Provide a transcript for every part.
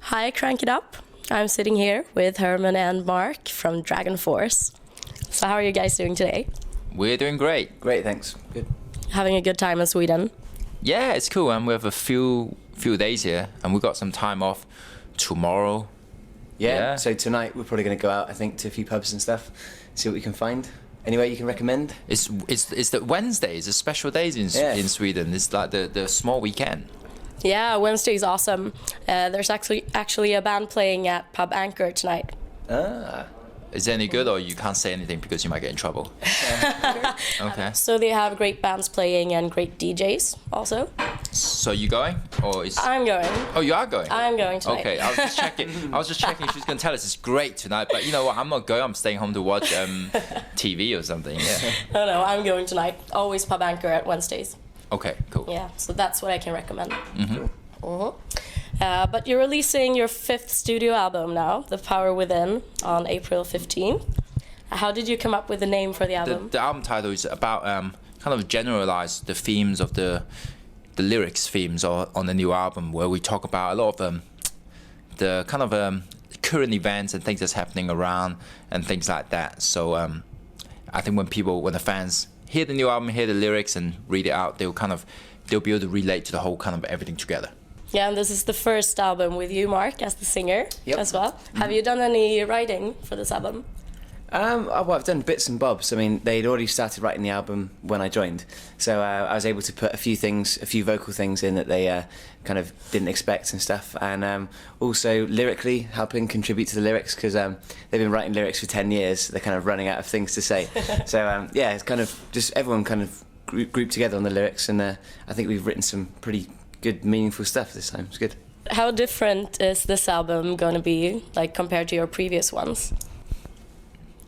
Hi, CrankItUp. I'm sitting here with Herman and Marc from DragonForce. So how are you guys doing today? We're doing great. Great, thanks. Good. Having a good time in Sweden? Yeah, it's cool. And we have a few days here, and we got some time off tomorrow. Yeah. So tonight we're probably going to go out, I think, to a few pubs and stuff, see what we can find. Anywhere you can recommend? It's the Wednesdays, the special days in Sweden. It's like the small weekend. Yeah, Wednesday is awesome. There's actually a band playing at Pub Anchor tonight. Ah. Is it any good, or you can't say anything because you might get in trouble? Okay. So they have great bands playing and great DJs also. So you going, or is? I'm going. Oh, you are going. I'm going tonight. Okay, I was just checking. If she was going to tell us it's great tonight, but you know what? I'm not going. I'm staying home to watch TV or something. Yeah. No, I'm going tonight. Always Pub Anchor at Wednesdays. Okay, cool. Yeah, so that's what I can recommend. Mm-hmm. But you're releasing your 5th studio album now, The Power Within, on April 15th. How did you come up with the name for the album? The album title is about kind of generalize the themes of the lyrics themes on the new album, where we talk about a lot of the kind of current events and things that's happening around and things like that. So I think when the fans hear the new album, hear the lyrics and read it out, they'll be able to relate to the whole kind of everything together. Yeah, and this is the first album with you, Marc, as the singer as well. Mm-hmm. Have you done any writing for this album? Well, I've done bits and bobs. I mean, they'd already started writing the album when I joined, so I was able to put a few vocal things in that they kind of didn't expect and stuff, and also lyrically helping contribute to the lyrics, because they've been writing lyrics for 10 years. They're kind of running out of things to say. So yeah, it's kind of just everyone kind of grouped together on the lyrics, and I think we've written some pretty good, meaningful stuff this time. It's good. How different is this album going to be, like, compared to your previous ones?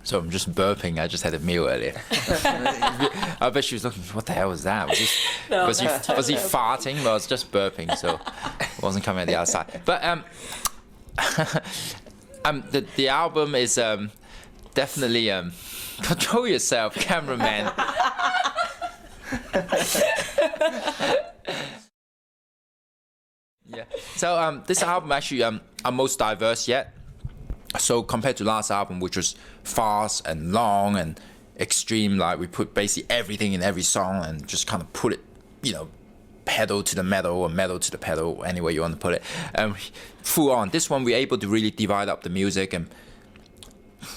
So I'm just burping. I just had a meal earlier. I bet she was looking, what the hell was that? Was he farting? Well, I was just burping, so it wasn't coming at the outside. But the album is definitely control yourself, cameraman. Yeah. So this album actually our most diverse yet. So compared to last album, which was fast and long and extreme, like we put basically everything in every song and just kind of put it, pedal to the metal or metal to the pedal, any way you want to put it, full on. This one we're able to really divide up the music and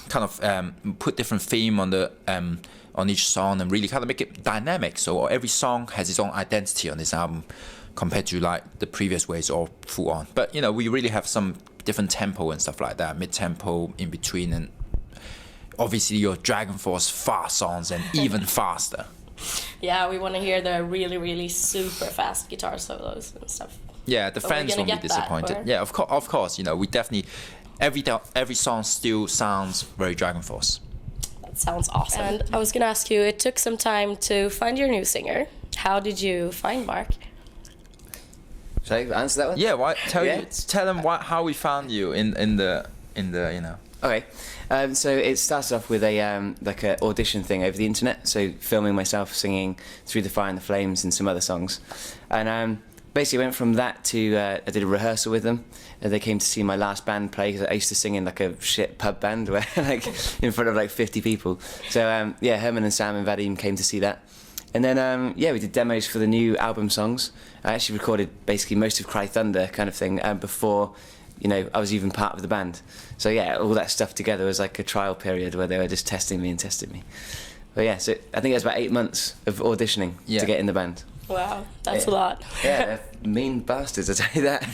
kind of put different theme on each song and really kind of make it dynamic. So every song has its own identity on this album, compared to like the previous ways or full on. But we really have some different tempo and stuff like that, mid-tempo, in between, and obviously your DragonForce fast songs and even faster. Yeah, we want to hear the really, really super fast guitar solos and stuff. Yeah, the fans won't be disappointed. Yeah, of course, we definitely, every song still sounds very DragonForce. That sounds awesome. And I was gonna ask you, it took some time to find your new singer. How did you find Marc? Should I answer that one? Yeah, tell them how we found you in the. Okay, so it started off with a like an audition thing over the internet. So filming myself singing "Through the Fire and the Flames" and some other songs, and basically went from that to I did a rehearsal with them. They came to see my last band play, because I used to sing in like a shit pub band where like in front of like 50 people. So yeah, Herman and Sam and Vadim came to see that. And then, we did demos for the new album songs. I actually recorded basically most of Cry Thunder kind of thing before, I was even part of the band. So yeah, all that stuff together was like a trial period where they were just testing me. But yeah, so I think it was about 8 months of auditioning to get in the band. Wow, that's a lot. Yeah, they're mean bastards, I tell you that.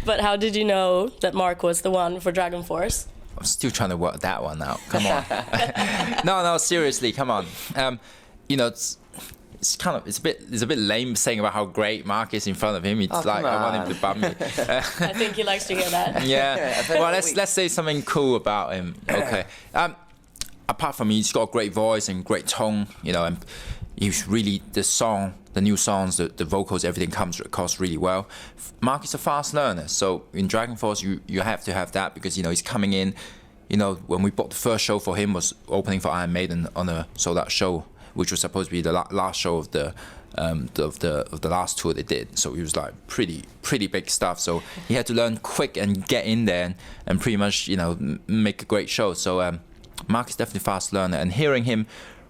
But how did you know that Marc was the one for DragonForce? I'm still trying to work that one out. Come on. No, seriously, come on. It's a bit lame saying about how great Marc is in front of him. It's I want him to bum me. I think he likes to hear that. Yeah. Well, let's say something cool about him. Okay. Apart from he's got a great voice and great tone, and he's really the new songs, the vocals, everything comes across really well. Marc is a fast learner, so in DragonForce you have to have that, because he's coming in. When we booked the first show for him was opening for Iron Maiden on a sold-out show, which was supposed to be the last show of the of the last tour they did. So it was like pretty big stuff. So he had to learn quick and get in there and pretty much, you know, make a great show. So Marc is definitely a fast learner, and hearing him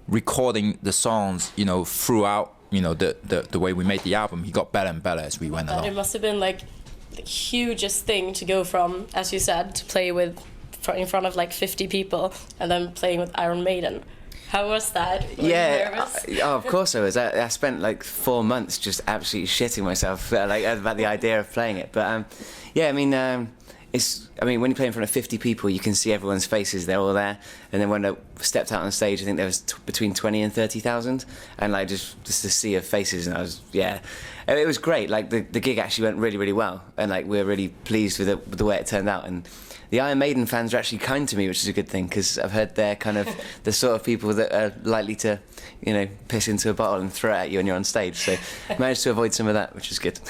recording the songs, you know, throughout, you know, the way we made the album, he got better and better as we went along. It must have been like the hugest thing to go from, as you said, to play with in front of like 50 people and then playing with Iron Maiden. How was that? Were you nervous? Of course I was. I spent like 4 months just absolutely shitting myself like about the idea of playing it. But yeah, I mean, when you play in front of 50 people, you can see everyone's faces. They're all there. And then when I stepped out on stage, I think there was between 20 and 30,000, and like just a sea of faces. And I was, yeah, it was great. Like the gig actually went really, really well, and like we were really pleased with the way it turned out. And the Iron Maiden fans are actually kind to me, which is a good thing, because I've heard they're kind of the sort of people that are likely to, you know, piss into a bottle and throw it at you when you're on stage. So I managed to avoid some of that, which is good.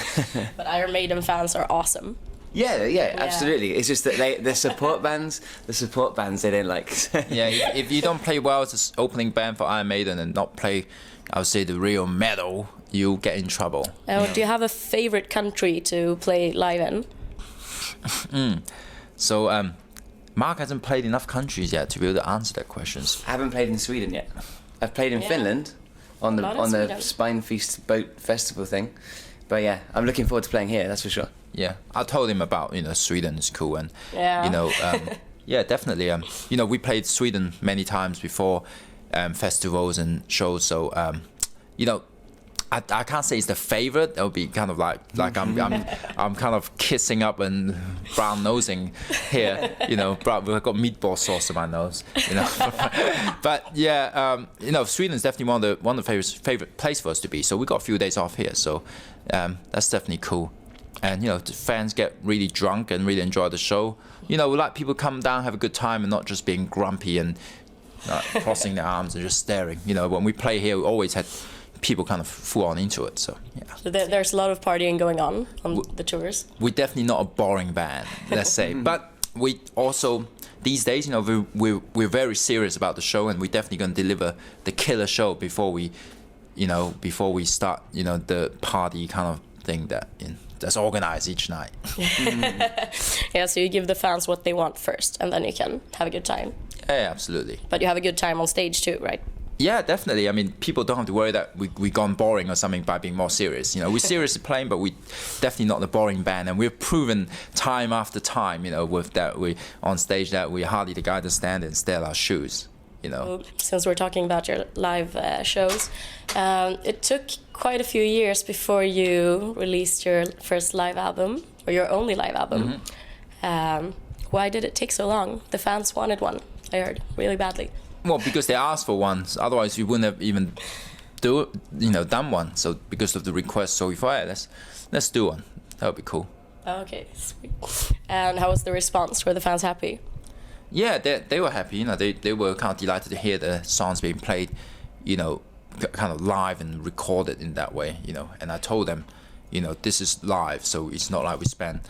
But Iron Maiden fans are awesome. Yeah, absolutely. It's just that the support bands they don't like. Yeah, if you don't play well as an opening band for Iron Maiden and not play, I would say, the real metal, you'll get in trouble. Do you have a favorite country to play live in? So Marc hasn't played enough countries yet to be able to answer that question. I haven't played in Sweden yet. I've played in Finland on the Spine Feast boat festival thing. But yeah, I'm looking forward to playing here, that's for sure. Yeah, I told him about, you know, Sweden is cool, and yeah, you know, yeah, definitely. You know, we played Sweden many times before festivals and shows. So you know, I can't say it's the favorite. It would be kind of like I'm kind of kissing up and brown nosing here. You know, but I've got meatball sauce on my nose. You know, but yeah, you know, Sweden's definitely one of the favorite place for us to be. So we got a few days off here. So that's definitely cool. And, you know, the fans get really drunk and really enjoy the show. You know, we like people come down, have a good time, and not just being grumpy and crossing their arms and just staring. You know, when we play here, we always had people kind of full on into it. So, yeah. So there's a lot of partying going on the tours. We're definitely not a boring band, let's say. But we also, these days, you know, we're very serious about the show, and we're definitely going to deliver the killer show before we start, you know, the party kind of thing that's organized each night. Yeah, so you give the fans what they want first, and then you can have a good time. Yeah, absolutely. But you have a good time on stage too, right? Yeah, definitely. I mean, people don't have to worry that we gone boring or something by being more serious. You know, we're seriously playing, but we're definitely not the boring band, and we've proven time after time, you know, with that we on stage that we're hardly the guy to stand and stare at our shoes. You know. Since we're talking about your live shows, it took quite a few years before you released your first live album, or your only live album. Why did it take so long? The fans wanted one, I heard, really badly. Well, because they asked for one. Otherwise, we wouldn't have even done one. So because of the request, so we thought, yeah, let's do one. That would be cool. Okay, sweet. And how was the response? Were the fans happy? Yeah, they were happy. You know, they were kind of delighted to hear the songs being played, you know, kind of live and recorded in that way. You know, and I told them, you know, this is live, so it's not like we spend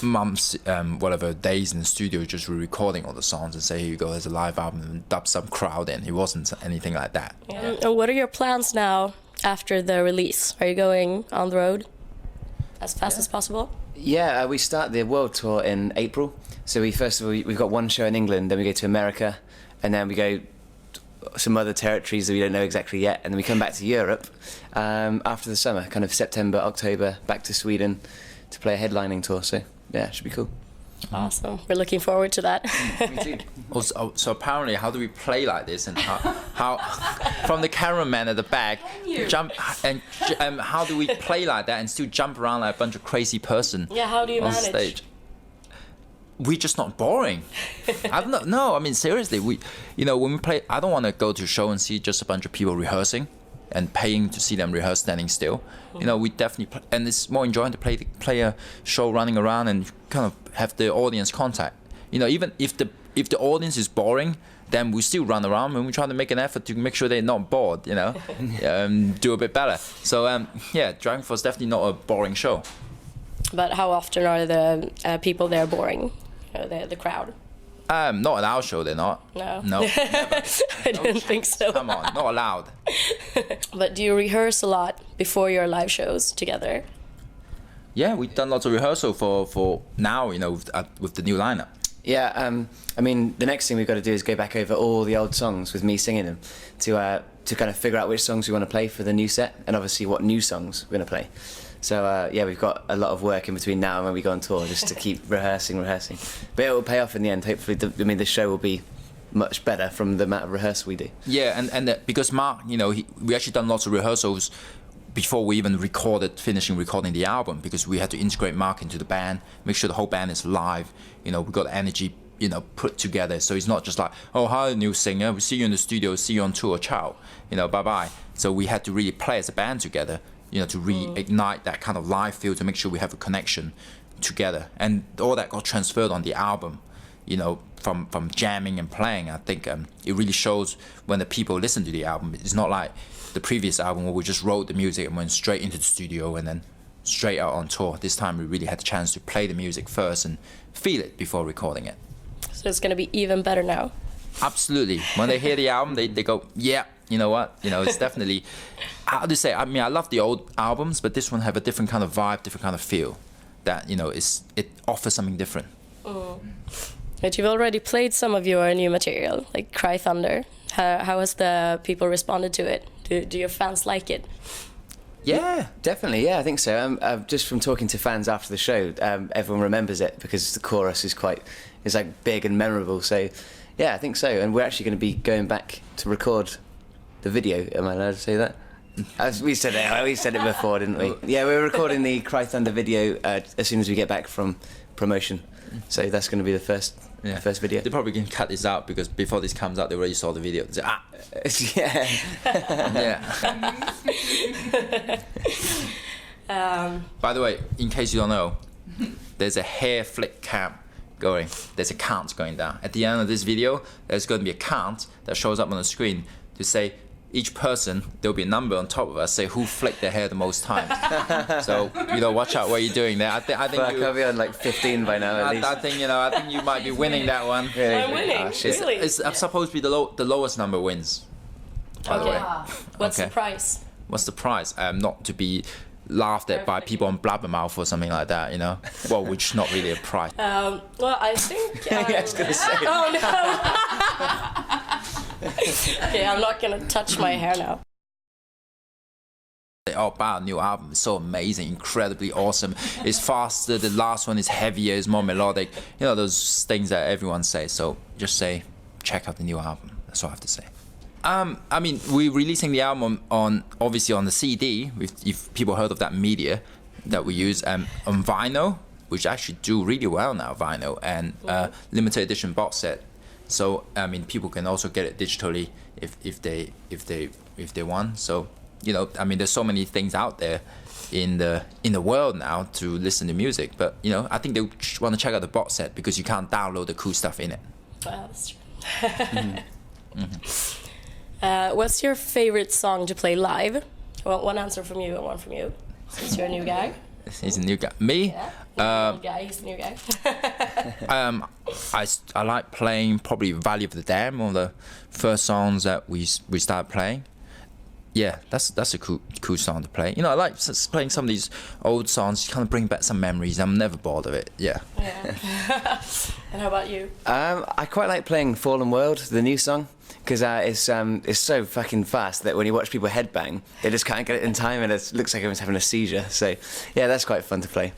months, whatever days in the studio just re-recording all the songs and say, here you go, there's a live album, and dub some crowd in. It wasn't anything like that. Yeah. And what are your plans now after the release? Are you going on the road as fast as possible? Yeah, we start the world tour in April. So we've got one show in England, then we go to America, and then we go some other territories that we don't know exactly yet, and then we come back to Europe after the summer, kind of September, October, back to Sweden to play a headlining tour. So yeah, it should be cool. Awesome. We're looking forward to that. Me too. So apparently, how do we play like this, and how from the cameraman at the back jump and how do we play like that and still jump around like a bunch of crazy person? Yeah, how do you on manage? Stage? We're just not boring. I don't know. No, I mean seriously. When we play, I don't want to go to a show and see just a bunch of people rehearsing and paying to see them rehearse standing still. You know, we definitely and it's more enjoying to play a show running around and kind of have the audience contact. You know, even if the audience is boring, then we still run around and we try to make an effort to make sure they're not bored. You know, do a bit better. So yeah, DragonForce is definitely not a boring show. But how often are the people there boring? The crowd? Not at our show, they're not. No. No, never. I didn't think so. Come on, not allowed. But do you rehearse a lot before your live shows together? Yeah, we've done lots of rehearsal for now, with the new lineup. Yeah, I mean, the next thing we've got to do is go back over all the old songs with me singing them to kind of figure out which songs we want to play for the new set, and obviously what new songs we're going to play. So yeah, we've got a lot of work in between now and when we go on tour, just to keep rehearsing. But it will pay off in the end. Hopefully, the show will be much better from the amount of rehearsal we do. Yeah, and because Mark, we actually done lots of rehearsals before we even finishing recording the album, because we had to integrate Mark into the band, make sure the whole band is live. We got energy, put together. So it's not just like, oh, hi, new singer, we see you in the studio, see you on tour, ciao, bye-bye. So we had to really play as a band together, to reignite that kind of live feel, to make sure we have a connection together. And all that got transferred on the album, from jamming and playing. I think it really shows when the people listen to the album. It's not like the previous album where we just wrote the music and went straight into the studio and then straight out on tour. This time we really had the chance to play the music first and feel it before recording it. So it's going to be even better now. Absolutely. When they hear the album, they go, yeah, you know what? It's definitely, how to say, I mean, I love the old albums, but this one have a different kind of vibe, different kind of feel that, it offers something different. But you've already played some of your new material, like Cry Thunder. How has the people responded to it? Do your fans like it? Yeah, definitely. Yeah, I think so. Just from talking to fans after the show, everyone remembers it because the chorus is like big and memorable. So, yeah, I think so. And we're actually going to be going back to record the video. Am I allowed to say that? We said it before, didn't we? Yeah, we're recording the Cry Thunder video as soon as we get back from promotion. So that's going to be the first video. They probably can cut this out because before this comes out, they already saw the video. They say, Yeah. By the way, in case you don't know, there's a hair flick cam going. There's a count going down. At the end of this video, there's going to be a count that shows up on the screen to say, each person, there'll be a number on top of us, say who flicked their hair the most times. So, watch out what you're doing there. I think I'll be on like 15 by now at least. I think you might be winning that one. Really? I'm winning. Oh, shit. Really? It's supposed to be the lowest number wins. By the way. What's Okay. the price? What's the prize? Not to be laughed at by people on Blabbermouth or something like that, Well, which is not really a prize. Well, I think. Yeah, I was gonna say. Oh no! Okay, I'm not gonna touch my hair now. Oh, wow, new album is so amazing, incredibly awesome. It's faster, the last one is heavier, it's more melodic. Those things that everyone says. So just say, check out the new album. That's all I have to say. I mean, we're releasing the album obviously on the CD, if people heard of that media that we use, on vinyl, which actually do really well now, vinyl, and limited edition box set. So I mean, people can also get it digitally if they want. So I mean, there's so many things out there in the world now to listen to music. But I think they want to check out the box set because you can't download the cool stuff in it. Well, that's true. What's your favorite song to play live? I want one answer from you and one from you, since you're a new guy. He's a new guy. Me? Yeah, old guy. He's the new guy. I like playing probably Valley of the Dam, one of the first songs that we started playing. Yeah, that's a cool song to play. I like playing some of these old songs, kind of bring back some memories. I'm never bored of it. Yeah. And how about you? I quite like playing Fallen World, the new song, because it's so fucking fast that when you watch people headbang, they just can't get it in time, and it looks like everyone's having a seizure. So yeah, that's quite fun to play.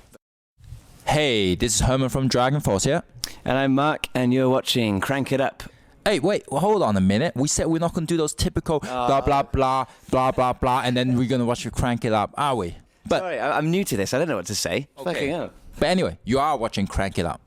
Hey, this is Herman from DragonForce, yeah? And I'm Mark, and you're watching Crank It Up. Hey, wait, hold on a minute. We said we're not going to do those typical blah, blah, blah, blah, blah, blah, and then we're going to watch you Crank It Up, are we? But sorry, I'm new to this. I don't know what to say. Okay. Fucking hell. But anyway, you are watching Crank It Up.